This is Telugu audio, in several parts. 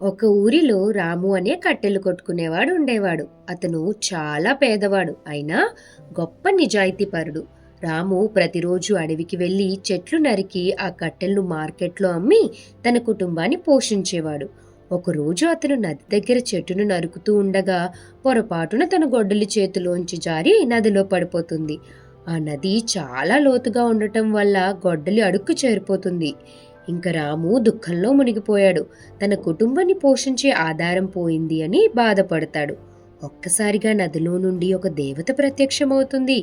ఒక ఊరిలో రాము అనే కట్టెలు కొట్టుకునేవాడు ఉండేవాడు. అతను చాలా పేదవాడు అయినా గొప్ప నిజాయితీపరుడు. రాము ప్రతిరోజు అడవికి వెళ్లి చెట్లు నరికి ఆ కట్టెలను మార్కెట్లో అమ్మి తన కుటుంబాన్ని పోషించేవాడు. ఒకరోజు అతను నది దగ్గర చెట్టును నరుకుతూ ఉండగా పొరపాటున తన గొడ్డలి చేతిలోంచి జారి నదిలో పడిపోతుంది. ఆ నది చాలా లోతుగా ఉండటం వల్ల గొడ్డలి అడుక్కు చేరిపోతుంది. ఇంక రాము దుఃఖంలో మునిగిపోయాడు. తన కుటుంబాన్ని పోషించే ఆధారం పోయింది అని బాధపడతాడు. ఒక్కసారిగా నదిలో నుండి ఒక దేవత ప్రత్యక్షమవుతుంది.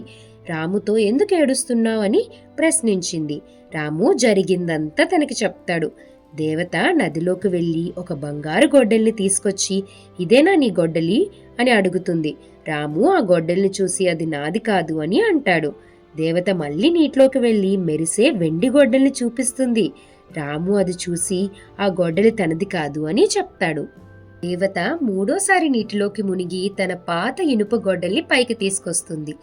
రాముతో ఎందుకు ఏడుస్తున్నావని ప్రశ్నించింది. రాము జరిగిందంతా తనకి చెప్తాడు. దేవత నదిలోకి వెళ్ళి ఒక బంగారు గొడ్డల్ని తీసుకొచ్చి, ఇదేనా నీ గొడ్డలి అని అడుగుతుంది. రాము ఆ గొడ్డల్ని చూసి అది నాది కాదు అని అంటాడు. దేవత మళ్ళీ నీటిలోకి వెళ్ళి మెరిసే వెండి గొడ్డల్ని చూపిస్తుంది. రాము అది చూసి ఆ గొడ్డలి తనది కాదు అని చెప్తాడు. దేవత మూడోసారి నీటిలోకి మునిగి తన పాత ఇనుప గొడ్డల్ని పైకి తీసుకొస్తుంది.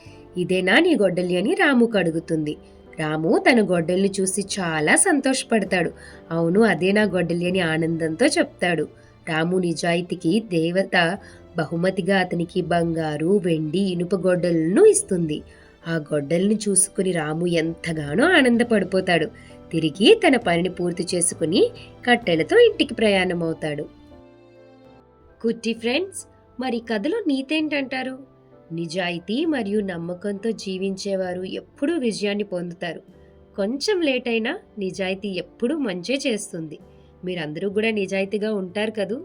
ఇదేనా నీ గొడ్డలి అని రాముకు అడుగుతుంది. రాము తన గొడ్డల్ని చూసి చాలా సంతోషపడతాడు. అవును, అదే నా గొడ్డలి అని ఆనందంతో చెప్తాడు. రాము నిజాయితీకి దేవత బహుమతిగా అతనికి బంగారు, వెండి, ఇనుప గొడ్డలను ఇస్తుంది. ఆ గొడ్డల్ని చూసుకుని రాము ఎంతగానో ఆనందపడిపోతాడు. తిరిగి తన పనిని పూర్తి చేసుకుని కట్టెలతో ఇంటికి ప్రయాణమవుతాడు. కుట్టి ఫ్రెండ్స్, మరి కథలో నీతేంటంటారు? నిజాయితీ మరియు నమ్మకంతో జీవించేవారు ఎప్పుడూ విజయాన్ని పొందుతారు. కొంచెం లేట్ అయినా నిజాయితీ ఎప్పుడూ మంచే చేస్తుంది. మీరందరూ కూడా నిజాయితీగా ఉంటారు కదూ?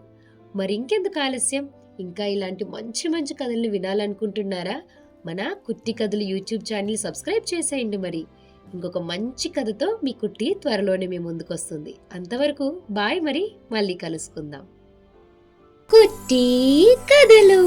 మరి ఇంకెందుకు ఆలస్యం? ఇంకా ఇలాంటి మంచి మంచి కథల్ని వినాలనుకుంటున్నారా? మన కుట్టి కథలు యూట్యూబ్ ఛానల్ సబ్స్క్రైబ్ చేసేయండి. మరి ఇంకొక మంచి కథతో మీ కుట్టి త్వరలోనే మీ ముందుకు వస్తుంది. అంతవరకు బాయ్, మరి మళ్ళీ కలుసుకుందాం. కుట్టి కథలు.